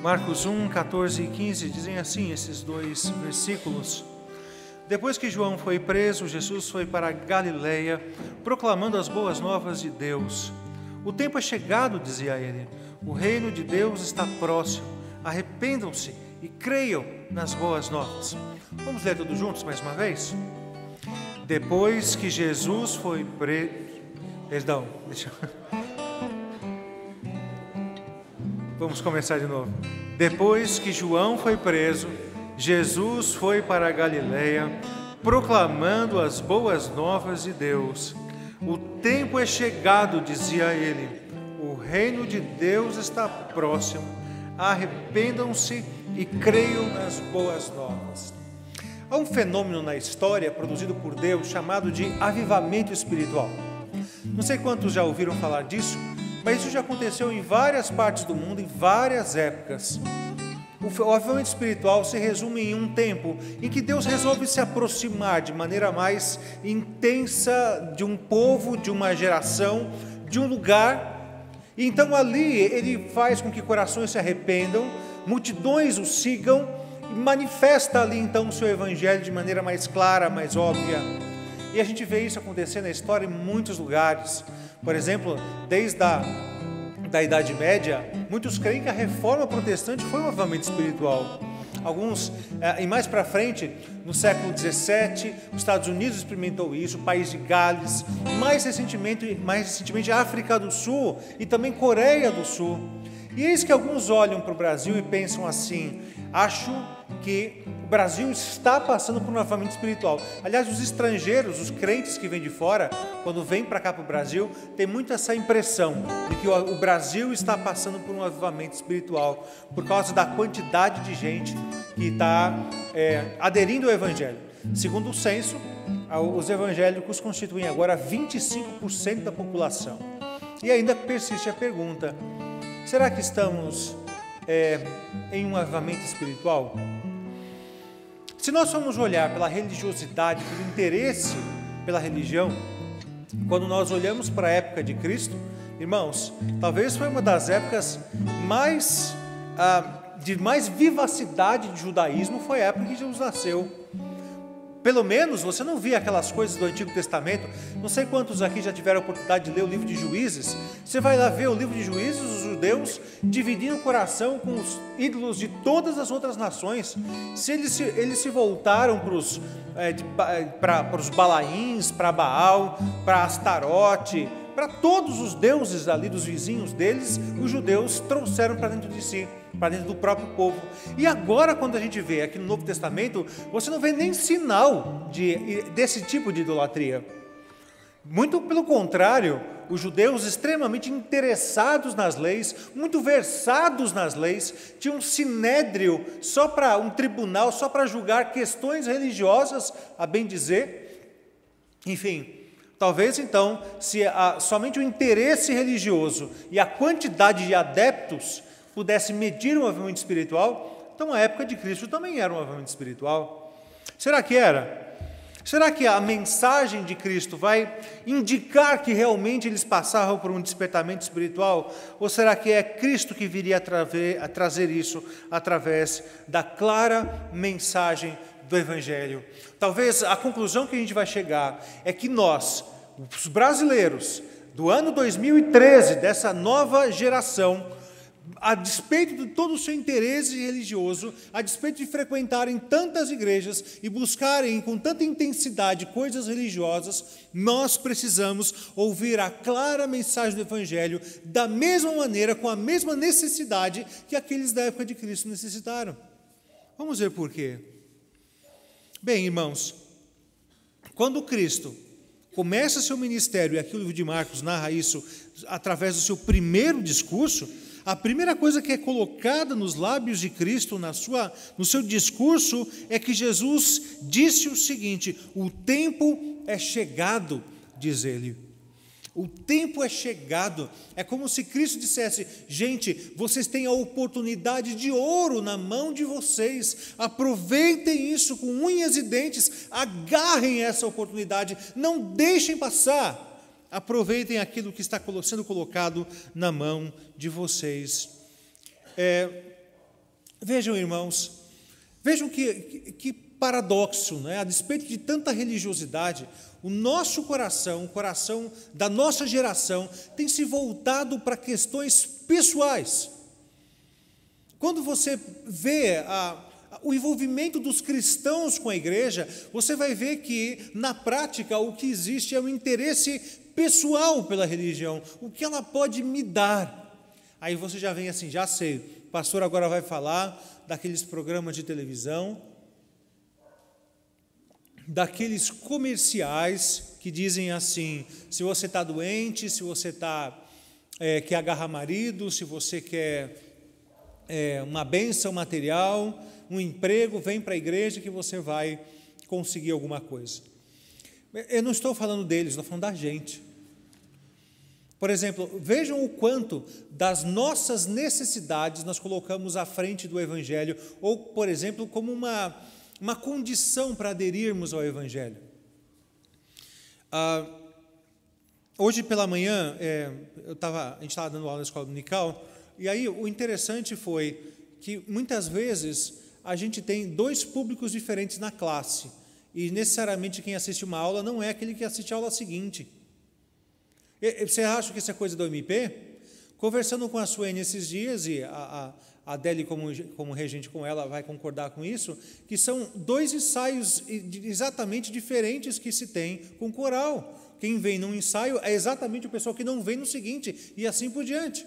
Marcos 1, 14 e 15 dizem assim esses dois versículos. Depois que João foi preso, Jesus foi para a Galileia, proclamando as boas novas de Deus. O tempo é chegado, dizia ele, o reino de Deus está próximo. Arrependam-se e creiam nas boas novas. Vamos ler tudo juntos mais uma vez? Depois que Jesus foi preso... Vamos começar de novo. Depois que João foi preso, Jesus foi para a Galileia, proclamando as boas novas de Deus. O tempo é chegado, dizia ele, o reino de Deus está próximo. Arrependam-se e creiam nas boas novas. Há um fenômeno na história produzido por Deus chamado de avivamento espiritual. Não sei quantos já ouviram falar disso, mas isso já aconteceu em várias partes do mundo, em várias épocas. O avivamento espiritual se resume em um tempo em que Deus resolve se aproximar de maneira mais intensa de um povo, de uma geração, de um lugar. E então ali ele faz com que corações se arrependam, multidões o sigam e manifesta ali então o seu evangelho de maneira mais clara, mais óbvia. E a gente vê isso acontecer na história em muitos lugares. Por exemplo, desde da Idade Média, muitos creem que a reforma protestante foi um avivamento espiritual. Alguns, e mais para frente, no século XVII, os Estados Unidos experimentou isso, o país de Gales, mais recentemente a África do Sul e também Coreia do Sul. E eis que alguns olham para o Brasil e pensam assim: acho que o Brasil está passando por um avivamento espiritual. Aliás, os estrangeiros, os crentes que vêm de fora, quando vêm para cá para o Brasil, tem muito essa impressão de que o Brasil está passando por um avivamento espiritual, por causa da quantidade de gente que está aderindo ao Evangelho. Segundo o censo, os evangélicos constituem agora 25% da população. E ainda persiste a pergunta: será que estamos em um avivamento espiritual? Se nós formos olhar pela religiosidade, pelo interesse pela religião, quando nós olhamos para a época de Cristo, irmãos, talvez foi uma das épocas de mais vivacidade de judaísmo, foi a época que Jesus nasceu. Pelo menos você não via aquelas coisas do Antigo Testamento. Não sei quantos aqui já tiveram a oportunidade de ler o livro de Juízes. Você vai lá ver o livro de Juízes, os judeus dividindo o coração com os ídolos de todas as outras nações. Se eles se voltaram para os Balaíns, para Baal, para Astarote, para todos os deuses ali dos vizinhos deles, os judeus trouxeram para dentro de si, para dentro do próprio povo. E agora, quando a gente vê aqui no Novo Testamento, você não vê nem sinal desse tipo de idolatria. Muito pelo contrário, os judeus extremamente interessados nas leis, muito versados nas leis, tinham um sinédrio, um tribunal só para julgar questões religiosas, a bem dizer. Enfim, talvez então, se somente o interesse religioso e a quantidade de adeptos pudesse medir um avivamento espiritual, então a época de Cristo também era um avivamento espiritual. Será que era? Será que a mensagem de Cristo vai indicar que realmente eles passavam por um despertamento espiritual? Ou será que é Cristo que viria a trazer isso através da clara mensagem do Evangelho? Talvez a conclusão que a gente vai chegar é que nós, os brasileiros, do ano 2013, dessa nova geração, a despeito de todo o seu interesse religioso, a despeito de frequentarem tantas igrejas e buscarem com tanta intensidade coisas religiosas, nós precisamos ouvir a clara mensagem do Evangelho da mesma maneira, com a mesma necessidade que aqueles da época de Cristo necessitaram. Vamos ver por quê. Bem, irmãos, quando Cristo começa seu ministério, e aqui o livro de Marcos narra isso através do seu primeiro discurso, a primeira coisa que é colocada nos lábios de Cristo, no seu discurso, é que Jesus disse o seguinte: o tempo é chegado, diz ele. O tempo é chegado. É como se Cristo dissesse: gente, vocês têm a oportunidade de ouro na mão de vocês, aproveitem isso com unhas e dentes, agarrem essa oportunidade, não deixem passar. aproveitem aquilo que está sendo colocado na mão de vocês. Vejam, irmãos, vejam que paradoxo, né? A despeito de tanta religiosidade, o nosso coração, o coração da nossa geração, tem se voltado para questões pessoais. Quando você vê o envolvimento dos cristãos com a igreja, você vai ver que, na prática, o que existe é um interesse pessoal pela religião. O que ela pode me dar? Aí você já vem assim, já sei, o pastor agora vai falar daqueles programas de televisão, daqueles comerciais que dizem assim, se você está doente, se você quer agarrar marido, se você quer uma bênção material, um emprego, vem para a igreja que você vai conseguir alguma coisa. Eu não estou falando deles, estou falando da gente. Por exemplo, vejam o quanto das nossas necessidades nós colocamos à frente do Evangelho, ou, por exemplo, como uma condição para aderirmos ao Evangelho. Hoje pela manhã, a gente estava dando aula na escola dominical, e aí o interessante foi que muitas vezes a gente tem dois públicos diferentes na classe, e necessariamente quem assiste uma aula não é aquele que assiste a aula seguinte. Você acha que isso é coisa do OMP? Conversando com a Suene esses dias, e a Adele, como regente com ela, vai concordar com isso, que são dois ensaios exatamente diferentes que se tem com coral. Quem vem num ensaio é exatamente o pessoal que não vem no seguinte, e assim por diante.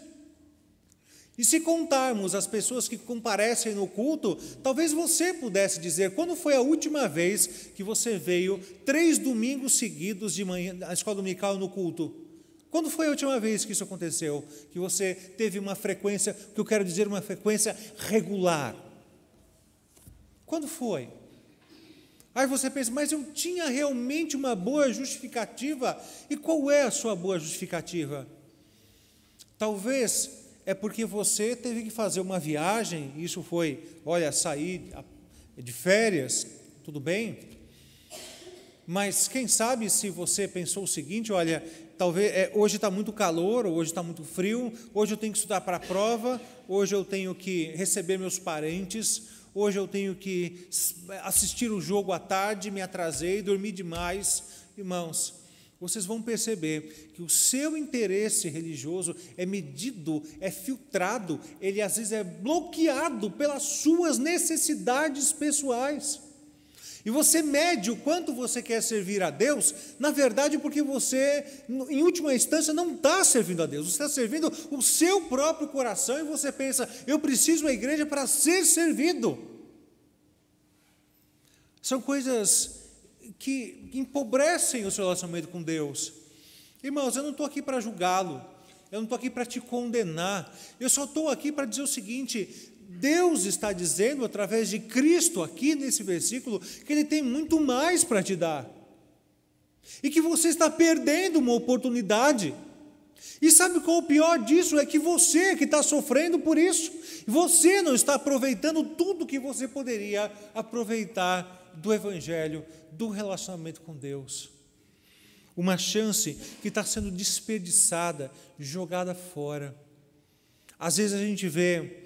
E se contarmos as pessoas que comparecem no culto, talvez você pudesse dizer, quando foi a última vez que você veio 3 domingos seguidos de manhã, na escola dominical no culto? Quando foi a última vez que isso aconteceu? Que você teve uma frequência, que eu quero dizer, uma frequência regular? Quando foi? Aí você pensa, mas eu tinha realmente uma boa justificativa. E qual é a sua boa justificativa? Talvez é porque você teve que fazer uma viagem, isso foi, sair de férias, tudo bem? Mas quem sabe se você pensou o seguinte, talvez hoje está muito calor, hoje está muito frio, hoje eu tenho que estudar para a prova, hoje eu tenho que receber meus parentes, hoje eu tenho que assistir o jogo à tarde, me atrasei, dormi demais. Irmãos, vocês vão perceber que o seu interesse religioso é medido, é filtrado, ele às vezes é bloqueado pelas suas necessidades pessoais. E você mede o quanto você quer servir a Deus, na verdade, porque você, em última instância, não está servindo a Deus, você está servindo o seu próprio coração, e você pensa, eu preciso da igreja para ser servido. São coisas que empobrecem o seu relacionamento com Deus. Irmãos, eu não estou aqui para julgá-lo, eu não estou aqui para te condenar, eu só estou aqui para dizer o seguinte: Deus está dizendo, através de Cristo, aqui nesse versículo, que Ele tem muito mais para te dar, e que você está perdendo uma oportunidade. E sabe qual é o pior disso? É que você que está sofrendo por isso, você não está aproveitando tudo que você poderia aproveitar do Evangelho, do relacionamento com Deus. Uma chance que está sendo desperdiçada, jogada fora. Às vezes a gente vê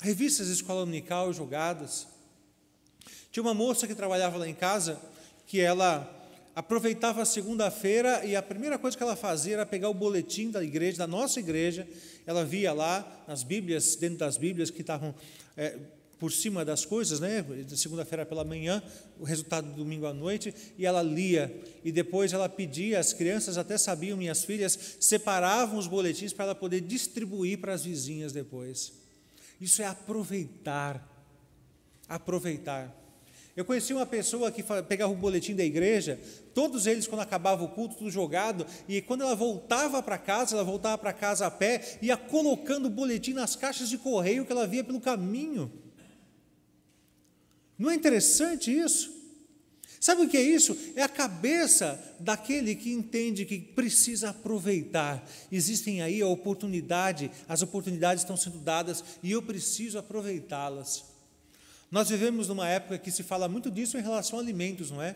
revistas de escola dominical jogadas. Tinha uma moça que trabalhava lá em casa, que ela aproveitava a segunda-feira e a primeira coisa que ela fazia era pegar o boletim da igreja, da nossa igreja. Ela via lá nas Bíblias, dentro das Bíblias que estavam por cima das coisas, né? De segunda-feira pela manhã, o resultado do domingo à noite, e ela lia, e depois ela pedia, as crianças até sabiam, minhas filhas separavam os boletins para ela poder distribuir para as vizinhas depois. Isso é aproveitar. Eu conheci uma pessoa que pegava o boletim da igreja, todos eles, quando acabava o culto, tudo jogado, e quando ela voltava para casa a pé, ia colocando o boletim nas caixas de correio que ela via pelo caminho. Não é interessante isso? Sabe o que é isso? É a cabeça daquele que entende que precisa aproveitar. Existem aí a oportunidade, as oportunidades estão sendo dadas e eu preciso aproveitá-las. Nós vivemos numa época que se fala muito disso em relação a alimentos, não é?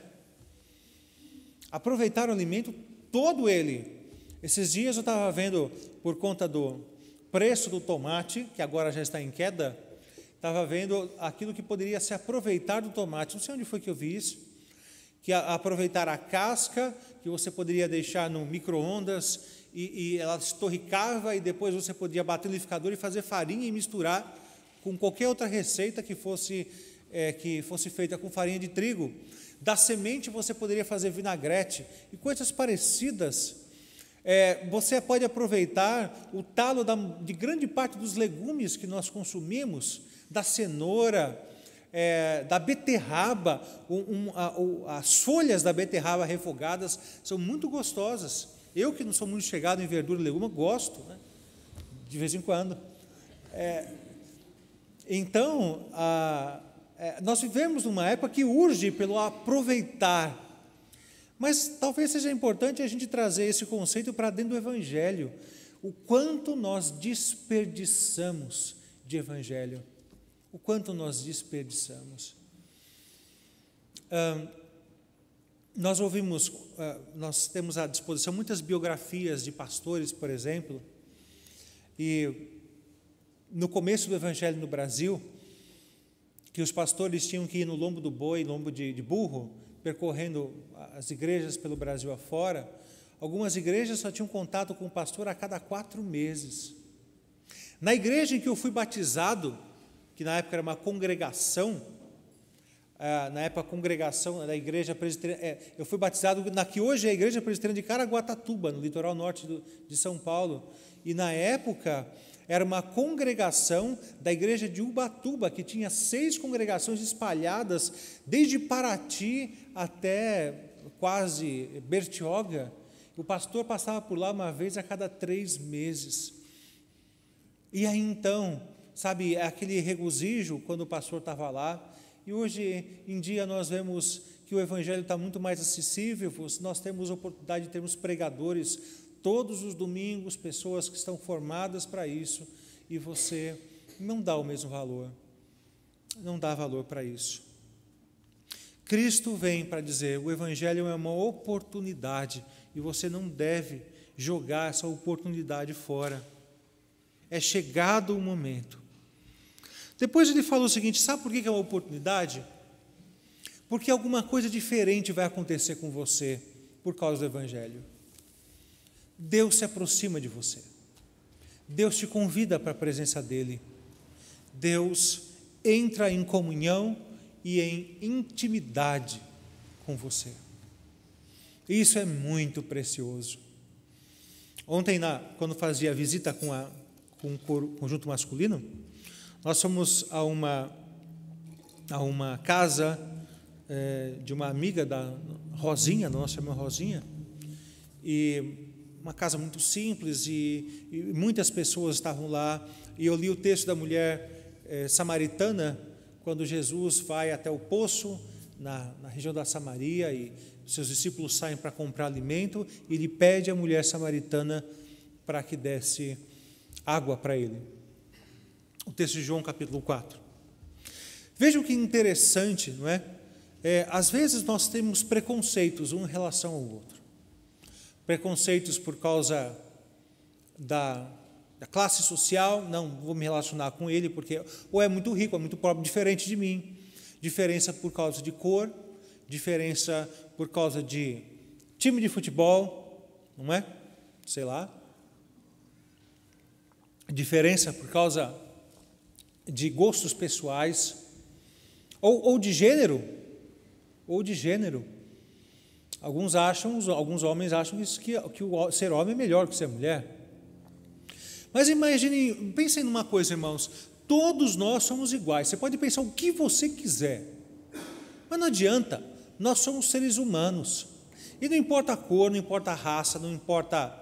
aproveitar o alimento todo ele. Esses dias eu estava vendo, por conta do preço do tomate, que agora já está em queda, estava vendo aquilo que poderia se aproveitar do tomate. Não sei onde foi que eu vi isso, que aproveitar a casca, que você poderia deixar no micro-ondas, e ela estorricava, e depois você podia bater no liquidificador e fazer farinha e misturar com qualquer outra receita que fosse feita com farinha de trigo. Da semente você poderia fazer vinagrete e coisas parecidas. Você pode aproveitar o talo de grande parte dos legumes que nós consumimos, da cenoura, da beterraba. As folhas da beterraba refogadas são muito gostosas. Eu, que não sou muito chegado em verdura e legume, gosto, né? De vez em quando. Então, nós vivemos numa época que urge pelo aproveitar. Mas talvez seja importante a gente trazer esse conceito para dentro do Evangelho. O quanto nós desperdiçamos de Evangelho. O quanto nós desperdiçamos. Nós temos à disposição muitas biografias de pastores, por exemplo, e no começo do Evangelho no Brasil, que os pastores tinham que ir no lombo do boi, lombo de burro, percorrendo as igrejas pelo Brasil afora. Algumas igrejas só tinham contato com o pastor a cada 4 meses. Na igreja em que eu fui batizado, que na época era uma congregação, da igreja presbiteriana, eu fui batizado na que hoje é a igreja presbiteriana de Caraguatatuba, no litoral norte de São Paulo, e na época era uma congregação da igreja de Ubatuba, que tinha 6 congregações espalhadas, desde Paraty até quase Bertioga. O pastor passava por lá uma vez a cada 3 meses. E aí então, sabe, aquele regozijo quando o pastor estava lá. E hoje em dia nós vemos que o Evangelho está muito mais acessível, nós temos a oportunidade de termos pregadores todos os domingos, pessoas que estão formadas para isso, e você não dá o mesmo valor, não dá valor para isso. Cristo vem para dizer, o Evangelho é uma oportunidade, e você não deve jogar essa oportunidade fora. É chegado o momento. Depois ele falou o seguinte, sabe por que é uma oportunidade? Porque alguma coisa diferente vai acontecer com você por causa do Evangelho. Deus se aproxima de você. Deus te convida para a presença dEle. Deus entra em comunhão e em intimidade com você. Isso é muito precioso. Ontem, quando fazia a visita com o conjunto masculino, nós fomos a uma casa de uma amiga da Rosinha, nós chamamos Rosinha, e uma casa muito simples, e muitas pessoas estavam lá, e eu li o texto da mulher samaritana, quando Jesus vai até o poço, na região da Samaria, e seus discípulos saem para comprar alimento, e ele pede à mulher samaritana para que desse água para ele. O texto de João, capítulo 4. Vejam que interessante, não é? Às vezes nós temos preconceitos um em relação ao outro. Preconceitos por causa da classe social, não vou me relacionar com ele, porque ou é muito rico, ou é muito pobre, diferente de mim. Diferença por causa de cor, diferença por causa de time de futebol, não é? Sei lá. Diferença por causa de gostos pessoais, ou de gênero, Alguns homens acham que o ser homem é melhor que ser mulher. Mas imagine, pensem numa coisa, irmãos, todos nós somos iguais. Você pode pensar o que você quiser, mas não adianta, nós somos seres humanos, e não importa a cor, não importa a raça, não importa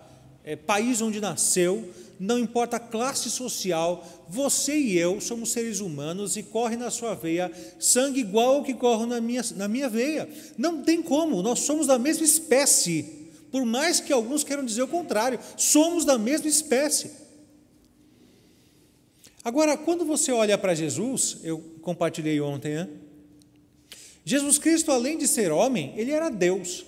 país onde nasceu, não importa a classe social, você e eu somos seres humanos e corre na sua veia sangue igual ao que corre na minha veia. Não tem como, nós somos da mesma espécie, por mais que alguns queiram dizer o contrário, somos da mesma espécie. Agora, quando você olha para Jesus, eu compartilhei ontem, né? Jesus Cristo, além de ser homem, ele era Deus.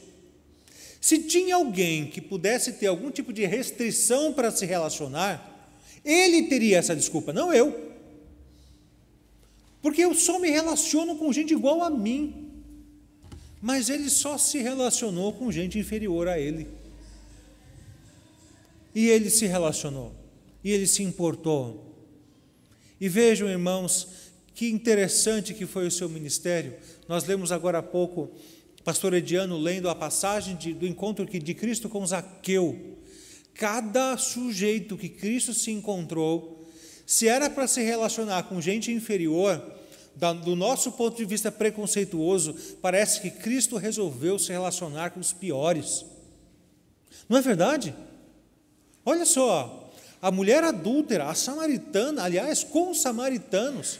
Se tinha alguém que pudesse ter algum tipo de restrição para se relacionar, ele teria essa desculpa, não eu. Porque eu só me relaciono com gente igual a mim. Mas ele só se relacionou com gente inferior a ele. E ele se relacionou. E ele se importou. E vejam, irmãos, que interessante que foi o seu ministério. Nós lemos agora há pouco, pastor Ediano lendo a passagem do encontro de Cristo com Zaqueu. Cada sujeito que Cristo se encontrou, se era para se relacionar com gente inferior, do nosso ponto de vista preconceituoso, parece que Cristo resolveu se relacionar com os piores. Não é verdade? Olha só, a mulher adúltera, a samaritana, aliás, com os samaritanos.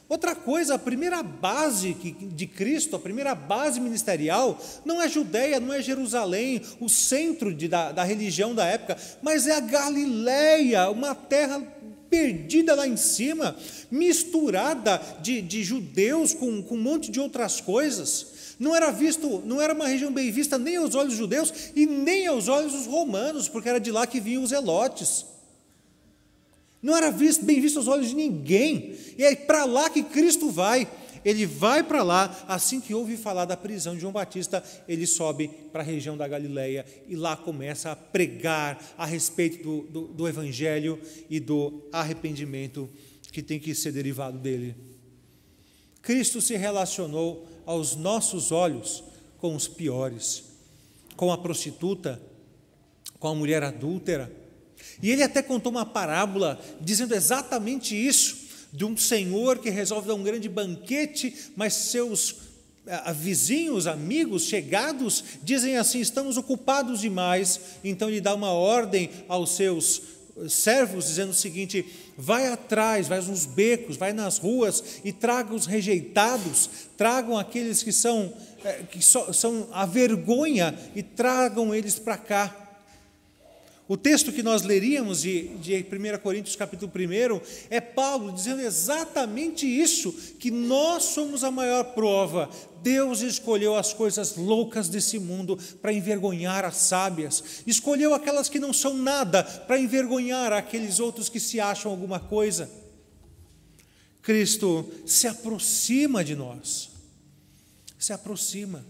Outra coisa, a primeira base de Cristo, a primeira base ministerial, não é Judeia, não é Jerusalém, o centro da religião da época, mas é a Galileia, uma terra perdida lá em cima, misturada de judeus com um monte de outras coisas. Não era uma região bem vista nem aos olhos dos judeus e nem aos olhos dos romanos, porque era de lá que vinham os zelotes. Não era bem visto aos olhos de ninguém. E é para lá que Cristo vai. Ele vai para lá, assim que ouve falar da prisão de João Batista, ele sobe para a região da Galileia e lá começa a pregar a respeito do Evangelho e do arrependimento que tem que ser derivado dele. Cristo se relacionou aos nossos olhos com os piores, com a prostituta, com a mulher adúltera. E ele até contou uma parábola dizendo exatamente isso, de um senhor que resolve dar um grande banquete, mas seus vizinhos, amigos, chegados, dizem assim: estamos ocupados demais. Então ele dá uma ordem aos seus servos, dizendo o seguinte: vai atrás, vai nos becos, vai nas ruas e traga os rejeitados, tragam aqueles que são a vergonha e tragam eles para cá. O texto que nós leríamos de 1 Coríntios capítulo 1 é Paulo dizendo exatamente isso, que nós somos a maior prova. Deus escolheu as coisas loucas desse mundo para envergonhar as sábias, escolheu aquelas que não são nada para envergonhar aqueles outros que se acham alguma coisa. Cristo se aproxima de nós, se aproxima.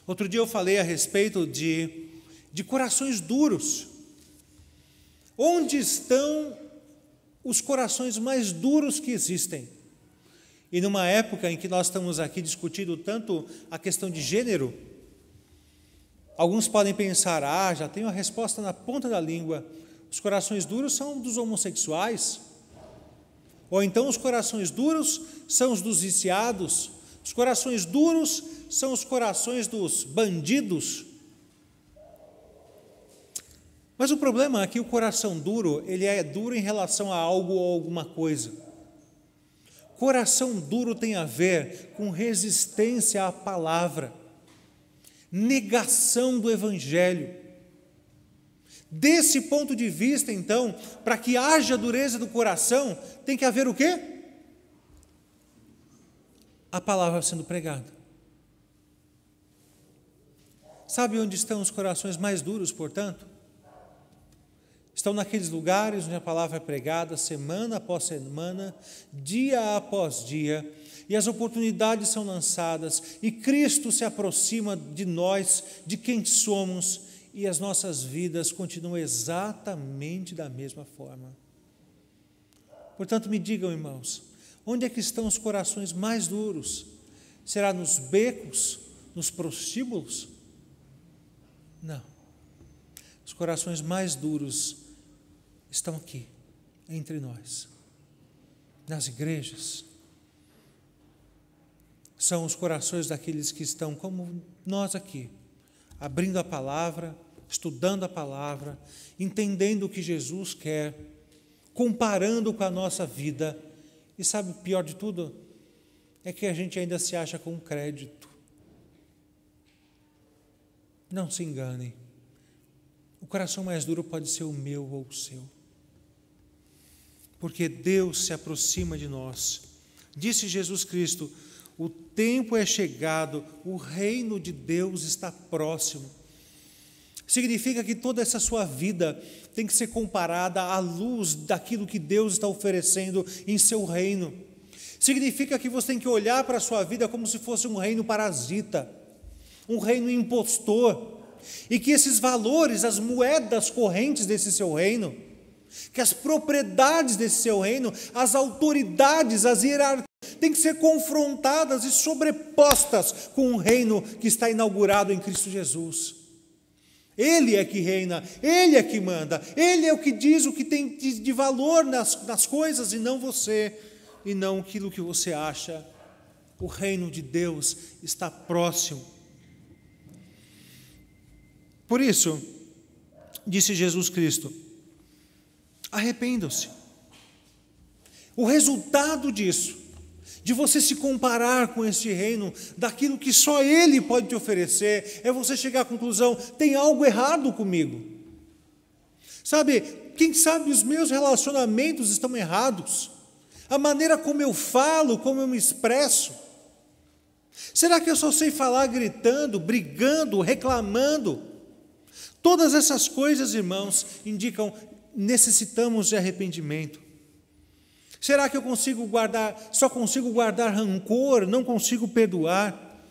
Outro dia eu falei a respeito de corações duros. Onde estão os corações mais duros que existem? E numa época em que nós estamos aqui discutindo tanto a questão de gênero, alguns podem pensar: já tenho a resposta na ponta da língua, os corações duros são dos homossexuais, ou então os corações duros são os dos viciados, os corações duros são os corações dos bandidos. Mas o problema é que o coração duro, ele é duro em relação a algo ou alguma coisa. Coração duro tem a ver com resistência à palavra, negação do Evangelho. Desse ponto de vista, então, para que haja dureza do coração, tem que haver o quê? A palavra sendo pregada. Sabe onde estão os corações mais duros, portanto? Estão naqueles lugares onde a palavra é pregada semana após semana, dia após dia, e as oportunidades são lançadas, e Cristo se aproxima de nós, de quem somos, e as nossas vidas continuam exatamente da mesma forma. Portanto, me digam, irmãos, onde é que estão os corações mais duros? Será nos becos, nos prostíbulos? Não. Os corações mais duros estão aqui, entre nós, nas igrejas. São os corações daqueles que estão, como nós aqui, abrindo a palavra, estudando a palavra, entendendo o que Jesus quer, comparando com a nossa vida. E sabe o pior de tudo? É que a gente ainda se acha com crédito. Não se engane. O coração mais duro pode ser o meu ou o seu. Porque Deus se aproxima de nós. Disse Jesus Cristo: o tempo é chegado, o reino de Deus está próximo. Significa que toda essa sua vida tem que ser comparada à luz daquilo que Deus está oferecendo em seu reino. Significa que você tem que olhar para a sua vida como se fosse um reino parasita, um reino impostor, e que esses valores, as moedas correntes desse seu reino, que as propriedades desse seu reino, as autoridades, as hierarquias, têm que ser confrontadas e sobrepostas com um reino que está inaugurado em Cristo Jesus. Ele é que reina, Ele é que manda, Ele é o que diz o que tem de valor nas coisas e não você, e não aquilo que você acha. O reino de Deus está próximo. Por isso, disse Jesus Cristo, arrependam-se. O resultado disso, de você se comparar com este reino, daquilo que só Ele pode te oferecer, é você chegar à conclusão, tem algo errado comigo. Sabe, quem sabe os meus relacionamentos estão errados, a maneira como eu falo, como eu me expresso. Será que eu só sei falar gritando, brigando, reclamando? Todas essas coisas, irmãos, indicam necessitamos de arrependimento. Será que eu só consigo guardar rancor, não consigo perdoar?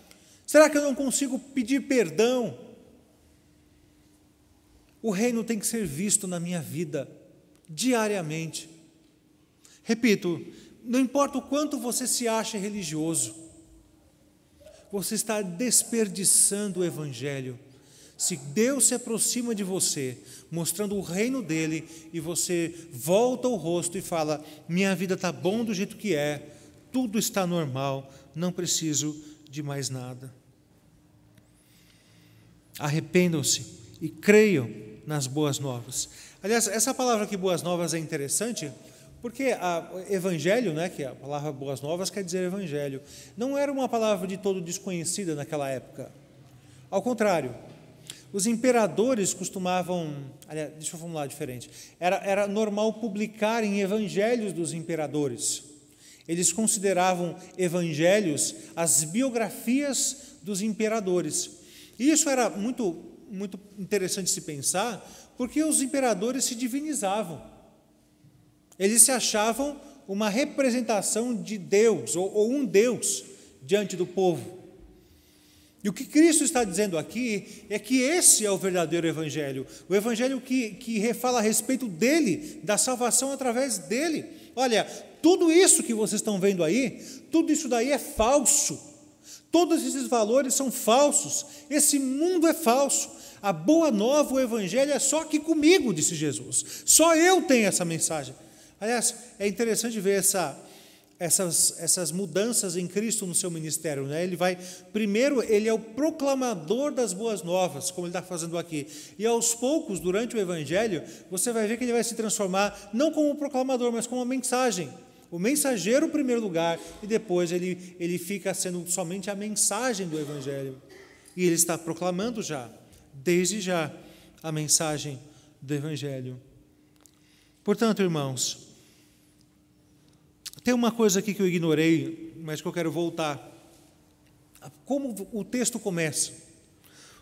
Será que eu não consigo pedir perdão? O reino tem que ser visto na minha vida, diariamente. Repito, não importa o quanto você se acha religioso, você está desperdiçando o Evangelho. Se Deus se aproxima de você, mostrando o reino dele, e você volta o rosto e fala, minha vida está bom do jeito que é, tudo está normal, não preciso de mais nada. Arrependam-se e creiam nas boas novas. Aliás, essa palavra aqui, boas novas, é interessante, porque evangelho, né, que a palavra boas novas quer dizer evangelho, não era uma palavra de todo desconhecida naquela época. Ao contrário, os imperadores costumavam, aliás, deixa eu formular diferente, era normal publicarem evangelhos dos imperadores. Eles consideravam evangelhos as biografias dos imperadores. E isso era muito, muito interessante se pensar, porque os imperadores se divinizavam. Eles se achavam uma representação de Deus, ou um Deus, diante do povo. E o que Cristo está dizendo aqui é que esse é o verdadeiro evangelho, o evangelho que fala a respeito dele, da salvação através dele. Olha, tudo isso que vocês estão vendo aí, tudo isso daí é falso, todos esses valores são falsos, esse mundo é falso, a boa nova, o evangelho é só aqui comigo, disse Jesus, só eu tenho essa mensagem. Aliás, é interessante ver essas mudanças em Cristo no seu ministério, né? Primeiro, ele é o proclamador das boas novas, como ele está fazendo aqui, e aos poucos, durante o evangelho, você vai ver que ele vai se transformar, não como proclamador, mas como uma mensagem, o mensageiro em primeiro lugar, e depois ele fica sendo somente a mensagem do evangelho, e ele está proclamando desde já, a mensagem do evangelho. Portanto, irmãos, tem uma coisa aqui que eu ignorei, mas que eu quero voltar. Como o texto começa?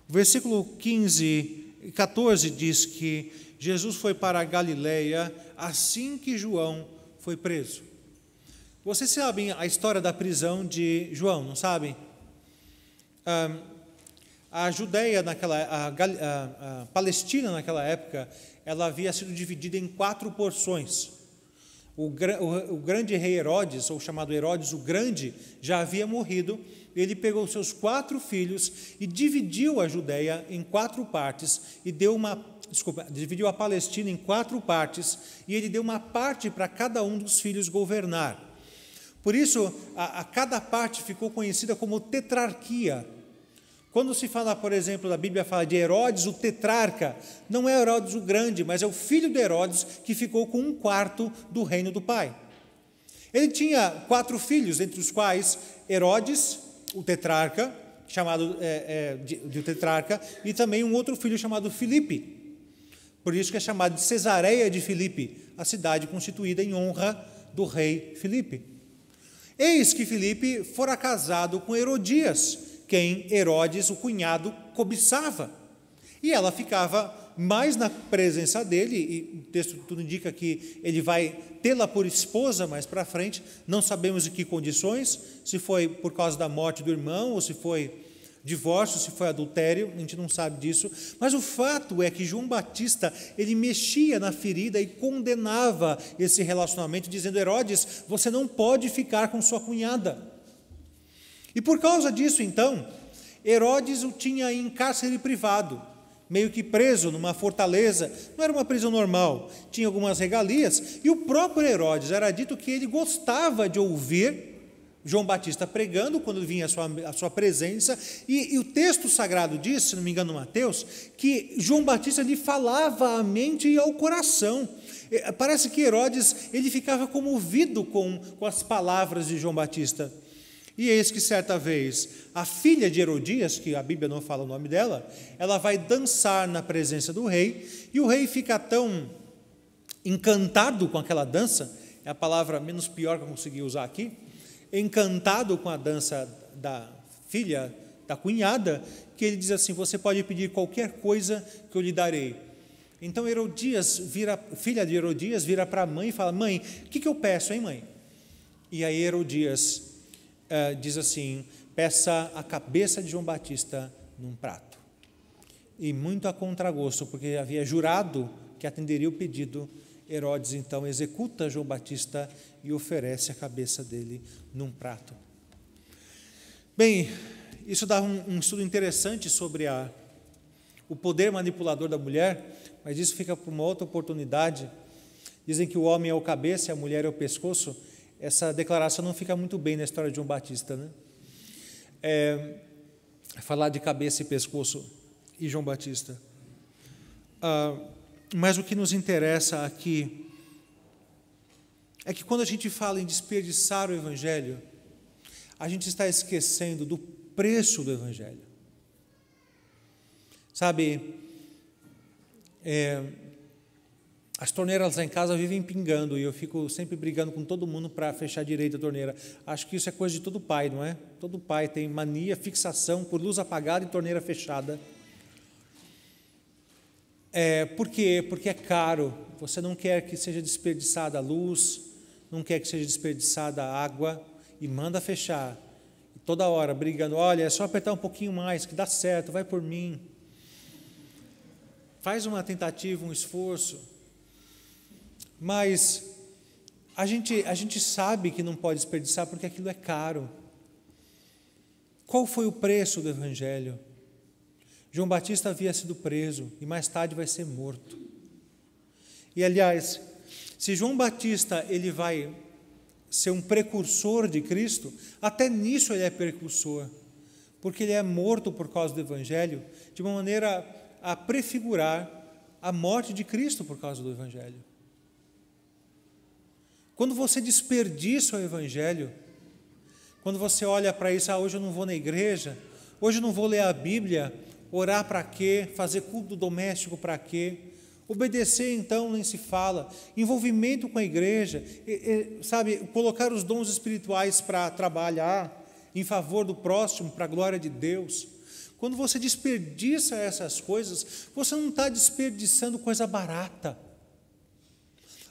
O versículo 15 e 14 diz que Jesus foi para a Galileia assim que João foi preso. Vocês sabem a história da prisão de João, não sabem? A Judeia, a Palestina naquela época, ela havia sido dividida em 4 porções. O grande rei Herodes, ou chamado Herodes o Grande, já havia morrido. Ele pegou seus 4 filhos e dividiu a Judeia em 4 partes e dividiu a Palestina em 4 partes e ele deu uma parte para cada um dos filhos governar. Por isso, cada parte ficou conhecida como tetrarquia. Quando se fala, por exemplo, a Bíblia fala de Herodes, o tetrarca, não é Herodes o Grande, mas é o filho de Herodes que ficou com 1/4 do reino do pai. Ele tinha 4 filhos, entre os quais Herodes, o tetrarca, chamado de tetrarca, e também um outro filho chamado Filipe. Por isso que é chamado de Cesareia de Filipe, a cidade constituída em honra do rei Filipe. Eis que Filipe fora casado com Herodias, quem Herodes, o cunhado, cobiçava. E ela ficava mais na presença dele, e o texto tudo indica que ele vai tê-la por esposa mais para frente, não sabemos em que condições, se foi por causa da morte do irmão, ou se foi divórcio, se foi adultério, a gente não sabe disso, mas o fato é que João Batista, ele mexia na ferida e condenava esse relacionamento, dizendo: Herodes, você não pode ficar com sua cunhada. E por causa disso, então, Herodes o tinha em cárcere privado, meio que preso numa fortaleza, não era uma prisão normal, tinha algumas regalias, e o próprio Herodes, era dito que ele gostava de ouvir João Batista pregando, quando vinha a sua presença, e o texto sagrado diz, se não me engano, Mateus, que João Batista lhe falava à mente e ao coração. Parece que Herodes, ele ficava comovido com as palavras de João Batista. E eis que certa vez, a filha de Herodias, que a Bíblia não fala o nome dela, ela vai dançar na presença do rei, e o rei fica tão encantado com aquela dança, é a palavra menos pior que eu consegui usar aqui, encantado com a dança da filha, da cunhada, que ele diz assim: você pode pedir qualquer coisa que eu lhe darei. Então filha de Herodias vira para a mãe e fala: mãe, o que eu peço, hein, mãe? E aí Herodias diz assim: peça a cabeça de João Batista num prato. E muito a contragosto, porque havia jurado que atenderia o pedido, Herodes então executa João Batista e oferece a cabeça dele num prato. Bem, isso dá um estudo interessante sobre o poder manipulador da mulher, mas isso fica para uma outra oportunidade. Dizem que o homem é o cabeça e a mulher é o pescoço. Essa declaração não fica muito bem na história de João Batista, né? Falar de cabeça e pescoço e João Batista. Mas o que nos interessa aqui é que quando a gente fala em desperdiçar o Evangelho, a gente está esquecendo do preço do Evangelho. Sabe, as torneiras lá em casa vivem pingando e eu fico sempre brigando com todo mundo para fechar direito a torneira. Acho que isso é coisa de todo pai, não é? Todo pai tem mania, fixação por luz apagada e torneira fechada. Por quê? Porque é caro. Você não quer que seja desperdiçada a luz, não quer que seja desperdiçada a água e manda fechar. E toda hora brigando: olha, é só apertar um pouquinho mais que dá certo, vai por mim. Faz uma tentativa, um esforço. Mas a gente sabe que não pode desperdiçar porque aquilo é caro. Qual foi o preço do Evangelho? João Batista havia sido preso e mais tarde vai ser morto. E aliás, se João Batista ele vai ser um precursor de Cristo, até nisso ele é precursor, porque ele é morto por causa do Evangelho, de uma maneira a prefigurar a morte de Cristo por causa do Evangelho. Quando você desperdiça o Evangelho, quando você olha para isso: hoje eu não vou na igreja, hoje eu não vou ler a Bíblia, orar para quê? Fazer culto doméstico para quê? Obedecer, então, nem se fala. Envolvimento com a igreja, sabe, colocar os dons espirituais para trabalhar em favor do próximo, para a glória de Deus. Quando você desperdiça essas coisas, você não está desperdiçando coisa barata.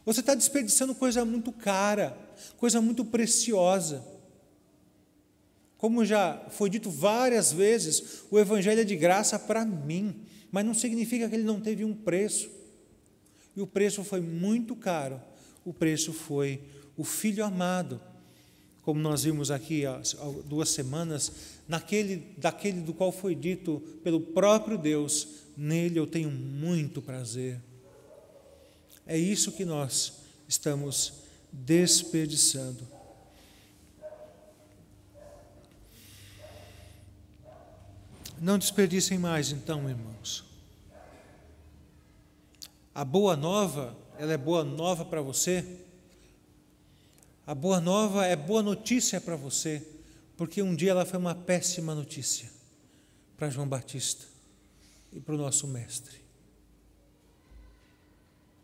Você está desperdiçando coisa muito cara, coisa muito preciosa. Como já foi dito várias vezes, o Evangelho é de graça para mim, mas não significa que ele não teve um preço. E o preço foi muito caro. O preço foi o Filho amado, como nós vimos aqui há 2 semanas, daquele do qual foi dito pelo próprio Deus: nele eu tenho muito prazer. É isso que nós estamos desperdiçando. Não desperdicem mais, então, irmãos. A boa nova, ela é boa nova para você. A boa nova é boa notícia para você, porque um dia ela foi uma péssima notícia para João Batista e para o nosso mestre,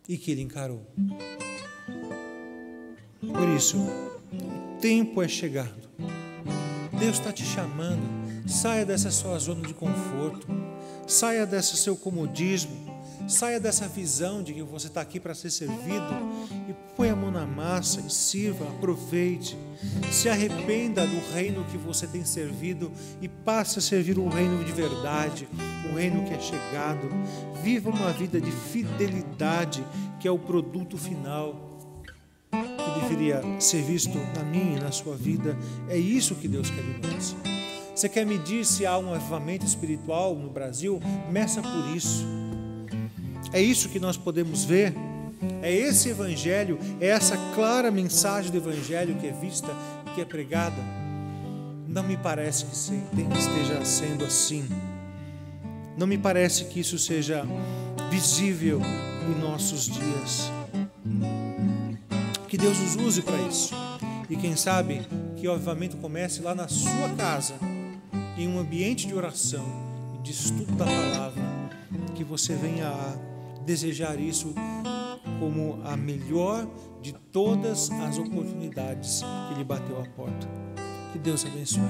e que ele encarou. Por isso, o tempo é chegado. Deus está te chamando. Saia dessa sua zona de conforto. Saia desse seu comodismo, saia dessa visão de que você está aqui para ser servido e põe a mão na massa e sirva, aproveite. Se arrependa do reino que você tem servido e passe a servir um reino de verdade, um reino que é chegado. Viva uma vida de fidelidade, que é o produto final que deveria ser visto na minha e na sua vida. É isso que Deus quer de nós. Você quer medir se há um avivamento espiritual no Brasil? Meça por isso. É isso que nós podemos ver. É esse evangelho, é essa clara mensagem do evangelho que é vista e que é pregada. Não me parece que esteja sendo assim. Não me parece que isso seja visível em nossos dias. Que Deus nos use para isso. E quem sabe que o avivamento comece lá na sua casa, em um ambiente de oração e de estudo da palavra, que você venha a desejar isso como a melhor de todas as oportunidades que lhe bateu à porta. Que Deus abençoe.